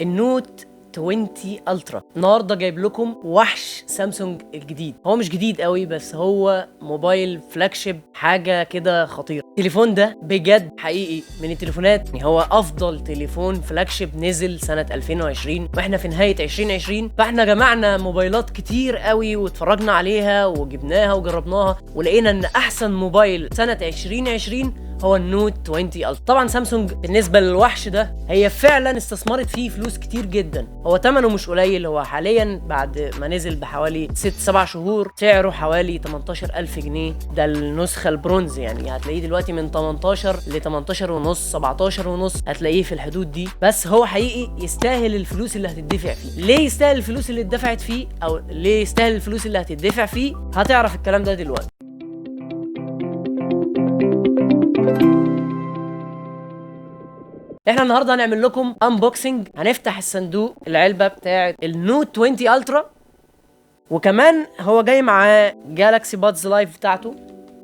النوت 20 الترا. النهارده جايب لكم وحش سامسونج الجديد. هو مش جديد قوي بس هو موبايل فلاج شيب، حاجه كده خطيره. التليفون ده بجد حقيقي من التليفونات، يعني هو افضل تليفون فلاج شيب نزل سنه 2020 واحنا في نهايه 2020. فاحنا جمعنا موبايلات كتير قوي واتفرجنا عليها وجبناها وجربناها ولقينا ان احسن موبايل سنه 2020 هو النوت 20 الترا. طبعا سامسونج بالنسبه للوحش ده هي فعلا استثمرت فيه فلوس كتير جدا. هو ثمنه مش قليل، هو حاليا بعد ما نزل بحوالي 6-7 شهور سعره حوالي 18000 جنيه. ده النسخه البرونز، يعني هتلاقيه دلوقتي من 18 ل 18 ونص 17 ونص، هتلاقيه في الحدود دي. بس هو حقيقي يستاهل الفلوس اللي هتدفع فيه. ليه يستاهل الفلوس اللي اتدفعت فيه او ليه يستاهل الفلوس اللي هتدفع فيه؟ هتعرف الكلام ده دلوقتي. احنا النهارده هنعمل لكم انبوكسنج، هنفتح الصندوق العلبه بتاعه النوت 20 الترا، وكمان هو جاي معاه جالاكسي بادز لايف بتاعته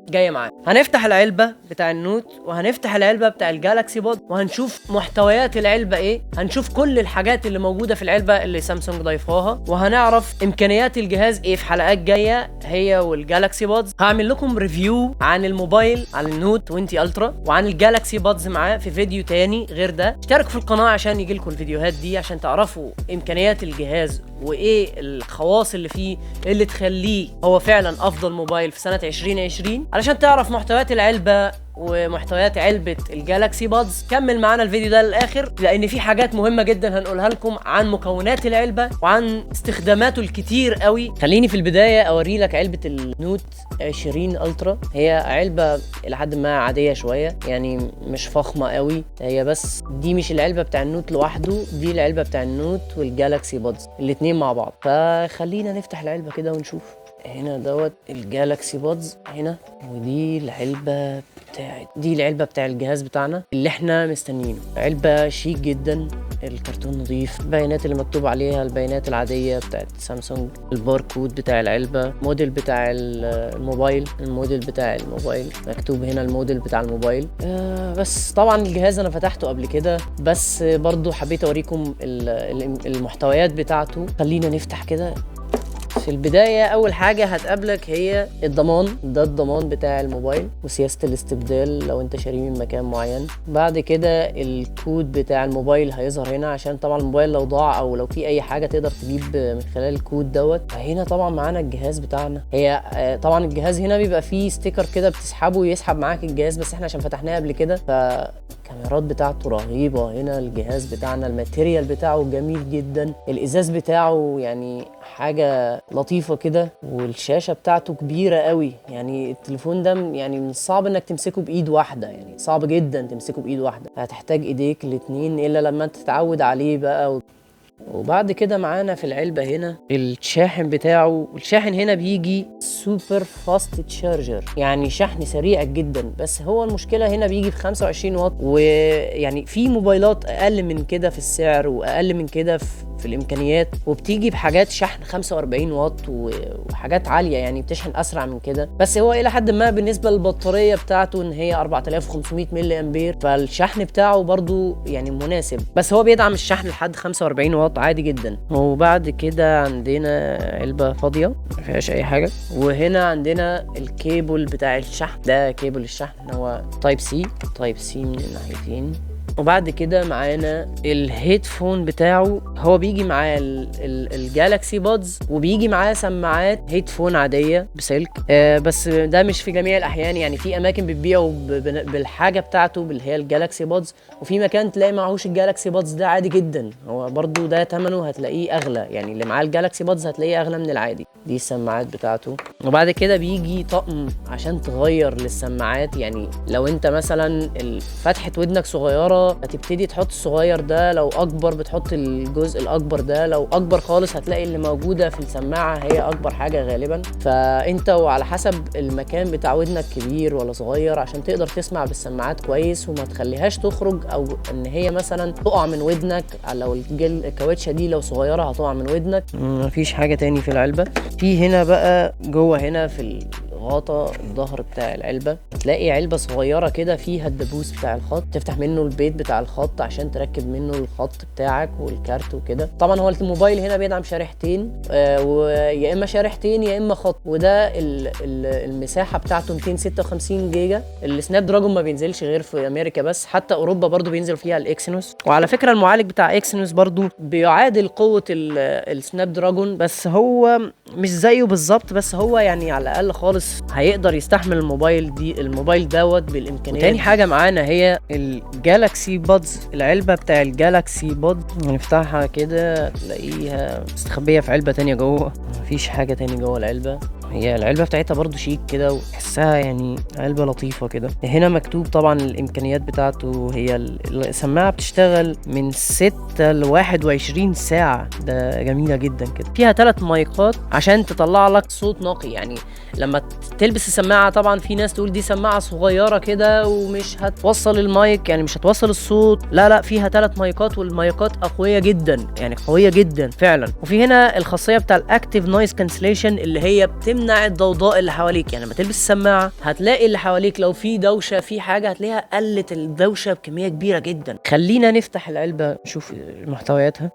جايه معاه. هنفتح العلبه بتاع النوت وهنفتح العلبه بتاع الجالاكسي باد وهنشوف محتويات العلبه ايه، هنشوف كل الحاجات اللي موجوده في العلبه اللي سامسونج ضايفاها، وهنعرف امكانيات الجهاز ايه في حلقات جايه هي والجالاكسي بادز. هعمل لكم ريفيو عن الموبايل، عن النوت 20 الترا وعن الجالاكسي بادز معاه في فيديو تاني غير ده. اشتركوا في القناه عشان يجيلكم الفيديوهات دي عشان تعرفوا امكانيات الجهاز وايه الخواص اللي فيه اللي تخليه هو فعلا افضل موبايل في سنه 2020. علشان تعرف محتويات العلبه ومحتويات علبه الجالاكسي بادز كمل معانا الفيديو ده للاخر، لان في حاجات مهمه جدا هنقولها لكم عن مكونات العلبه وعن استخداماته الكتير قوي. خليني في البدايه اوري لك علبه النوت 20 الترا. هي علبه لحد ما عاديه شويه، يعني مش فخمه قوي، هي بس دي مش العلبه بتاع النوت لوحده، دي العلبه بتاع النوت والجالاكسي بادز الاتنين مع بعض. فخلينا نفتح العلبه كده ونشوف. هنا دوت الجالاكسي بادز هنا، ودي العلبه دي العلبه بتاع الجهاز بتاعنا اللي احنا مستنيينه. علبه شيك جدا، الكرتون نظيف، البيانات اللي مكتوب عليها البيانات العاديه بتاعت سامسونج، الباركود بتاع العلبه، موديل بتاع الموبايل، الموديل بتاع الموبايل مكتوب هنا، الموديل بتاع الموبايل. بس طبعا الجهاز انا فتحته قبل كده، بس برضو حبيت اوريكم المحتويات بتاعته. خلينا نفتح كده. في البداية أول حاجة هتقابلك هي الضمان، ده الضمان بتاع الموبايل وسياسة الاستبدال لو أنت شاريه من مكان معين. بعد كده الكود بتاع الموبايل هيظهر هنا، عشان طبعا الموبايل لو ضاع أو لو في أي حاجة تقدر تجيب من خلال الكود دوت. هنا طبعا معانا الجهاز بتاعنا. هي طبعا الجهاز هنا بيبقى فيه ستيكر كده بتسحبه ويسحب معاك الجهاز، بس احنا عشان فتحناه قبل كده الكاميرات بتاعته رهيبة. هنا الجهاز بتاعنا الماتيريال بتاعه جميل جدا، الإزاز بتاعه يعني حاجة لطيفة كده، والشاشة بتاعته كبيرة قوي. يعني التليفون ده يعني من الصعب انك تمسكه بايد واحدة، يعني صعب جدا تمسكه بايد واحدة، هتحتاج ايديك الاتنين الا لما انت تتعود عليه بقى. وبعد كده معانا في العلبة هنا الشاحن بتاعه. الشاحن هنا بيجي سوبر فاست تشارجر، يعني شحن سريع جدا، بس هو المشكلة هنا بيجي ب25 واط، ويعني في موبايلات اقل من كده في السعر واقل من كده في الامكانيات، وبتيجي بحاجات شحن 45 واط وحاجات عاليه، يعني بتشحن اسرع من كده. بس هو الى حد ما بالنسبه للبطاريه بتاعته ان هي 4500 ملي امبير، فالشحن بتاعه برضو يعني مناسب، بس هو بيدعم الشحن لحد 45 واط عادي جدا. وبعد كده عندنا علبه فاضيه ما فيهاش اي حاجه، وهنا عندنا الكيبل بتاع الشحن. ده كيبل الشحن هو تايب سي من الناحيتين. وبعد كده معانا الهيدفون بتاعه، هو بيجي معاه الجالاكسي بادز وبيجي معاه سماعات هيدفون عاديه بسلك، بس ده مش في جميع الاحيان، يعني في اماكن بتبيعه بالحاجه بتاعته اللي هي الجالاكسي بادز، وفي مكان تلاقي معهوش الجالاكسي بادز ده عادي جدا. هو برضو ده ثمنه هتلاقيه اغلى، يعني اللي معاه الجالاكسي بادز هتلاقيه اغلى من العادي. دي السماعات بتاعته. وبعد كده بيجي طقم عشان تغير للسماعات، يعني لو انت مثلا فتحه ودنك صغيره هتبتدي تحط الصغير ده، لو اكبر بتحط الجزء الاكبر ده، لو اكبر خالص هتلاقي اللي موجوده في السماعه هي اكبر حاجه غالبا. فانت وعلى حسب المكان بتاع ودنك كبير ولا صغير عشان تقدر تسمع بالسماعات كويس وما تخليهاش تخرج او ان هي مثلا تقع من ودنك. لو الكاوتشه دي لو صغيره هتقع من ودنك. مفيش حاجه تاني في العلبه. في هنا بقى جوه هنا في غطا الظهر بتاع العلبه، هتلاقي علبه صغيره كده فيها الدبوس بتاع الخط، تفتح منه البيت بتاع الخط عشان تركب منه الخط بتاعك والكارت وكده. طبعا هو الموبايل هنا بيدعم شريحتين، ويا اما شريحتين يا اما خط، وده المساحه بتاعته 256 جيجا. السناب دراجون ما بينزلش غير في امريكا بس، حتى اوروبا برضو بينزل فيها الاكسينوس. وعلى فكره المعالج بتاع اكسينوس برضو بيعادل قوه السناب دراجون، بس هو مش زيه بالظبط، بس هو يعني على الاقل خالص هيقدر يستحمل الموبايل دوت بالامكانيات. تاني حاجه معانا هي الجالاكسي بادز، العلبه بتاع الجالاكسي باد هنفتحها كده تلاقيها مستخبيه في علبه تانية جوه، مفيش حاجه تاني جوه العلبه. هي العلبه بتاعتها برضو شيك كده وتحسها يعني علبه لطيفه كده. هنا مكتوب طبعا الامكانيات بتاعته، هي السماعه بتشتغل من 6 ل 21 ساعه، ده جميله جدا كده. فيها 3 مايكات عشان تطلع لك صوت نقي، يعني لما تلبس السماعه طبعا في ناس تقول دي سماعه صغيره كده ومش هتوصل المايك، يعني مش هتوصل الصوت. لا فيها 3 مايكات، والمايكات قويه جدا، يعني قويه جدا فعلا. وفي هنا الخاصيه بتاع الاكتيف نويز كانسليشن اللي هي بتمنع الضوضاء اللي حواليك. يعني لما تلبس السماعه هتلاقي اللي حواليك لو في دوشه في حاجه هتلاقيها قلت الدوشه بكميه كبيره جدا. خلينا نفتح العلبه نشوف محتوياتها.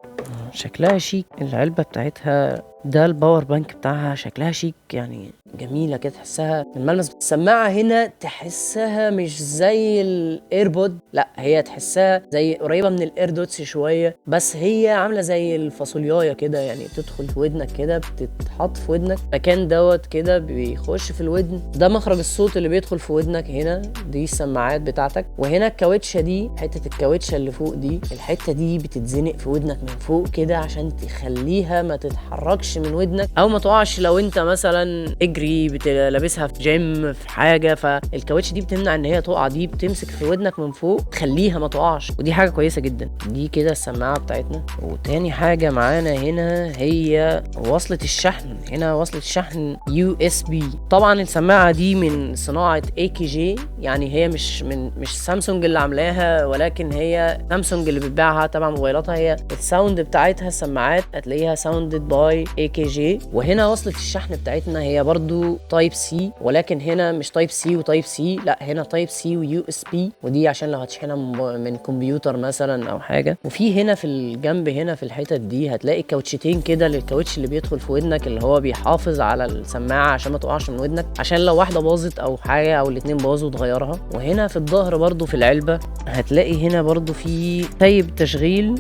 شكلها شيك العلبه بتاعتها، ده الباور بانك بتاعها شكلها شيك، يعني جميله كده، تحسها الملمس. السماعه هنا تحسها مش زي الايربود، لا هي تحسها زي قريبه من الايردوتس شويه، بس هي عامله زي الفاصوليايه كده، يعني تدخل في ودنك كده، بتتحط في ودنك مكان دوت كده بيخش في الودن، ده مخرج الصوت اللي بيدخل في ودنك. هنا دي السماعات بتاعتك، وهنا الكاوتشه دي، حته الكاوتشه اللي فوق دي، الحته دي بتتزنق في ودنك من فوق كده عشان تخليها ما تتحركش من ودنك او ما تقعش. لو انت مثلا اجري لابسها في جيم في حاجه، فالكاوتش دي بتمنع ان هي تقع، دي بتمسك في ودنك من فوق تخليها ما تقعش، ودي حاجه كويسه جدا. دي كده السماعه بتاعتنا. وتاني حاجه معانا هنا هي وصله الشحن. هنا وصله الشحن USB. طبعا السماعه دي من صناعه AKG، يعني هي مش سامسونج اللي عاملاها، ولكن هي سامسونج اللي بتبيعها تبع موبايلاتها. هي الساوند بتاعتها السماعات هتلاقيها ساوندد باي AKG. وهنا وصلة الشحن بتاعتنا هي برضو تايب سي، ولكن هنا مش تايب سي وتايب سي، لا هنا تايب سي ويو اس بي، ودي عشان لو هتشحنها من كمبيوتر مثلا او حاجه. وفي هنا في الجنب هنا في الحتت دي هتلاقي كاوتشتين كده للكاوتش اللي بيدخل في ودنك، اللي هو بيحافظ على السماعه عشان ما تقعش من ودنك، عشان لو واحده باظت او حاجه او الاتنين باظوا تغيرها. وهنا في الظهر برضو في العلبه هتلاقي هنا برضو في تايب تشغيل،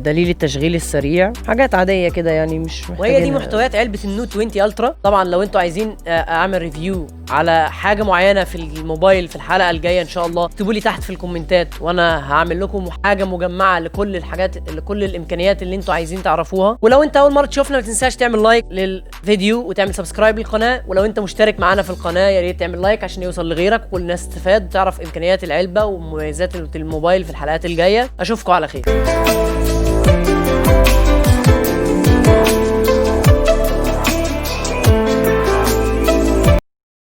دليل التشغيل السريع، حاجات عاديه كده يعني مش محتاجين. وهي دي محتويات علبه النوت 20 الترا. طبعا لو انتوا عايزين اعمل ريفيو على حاجه معينه في الموبايل في الحلقه الجايه ان شاء الله، اكتبوا لي تحت في الكومنتات وانا هعمل لكم حاجه مجمعه لكل الحاجات، لكل الامكانيات اللي انتوا عايزين تعرفوها. ولو انت اول مره تشوفنا ما تنساش تعمل لايك للفيديو وتعمل سبسكرايب للقناه، ولو انت مشترك معانا في القناه يا ريت تعمل لايك عشان يوصل لغيرك والناس تستفاد وتعرف امكانيات العلبه ومميزات الموبايل في الحلقات الجايه. اشوفكم على خير.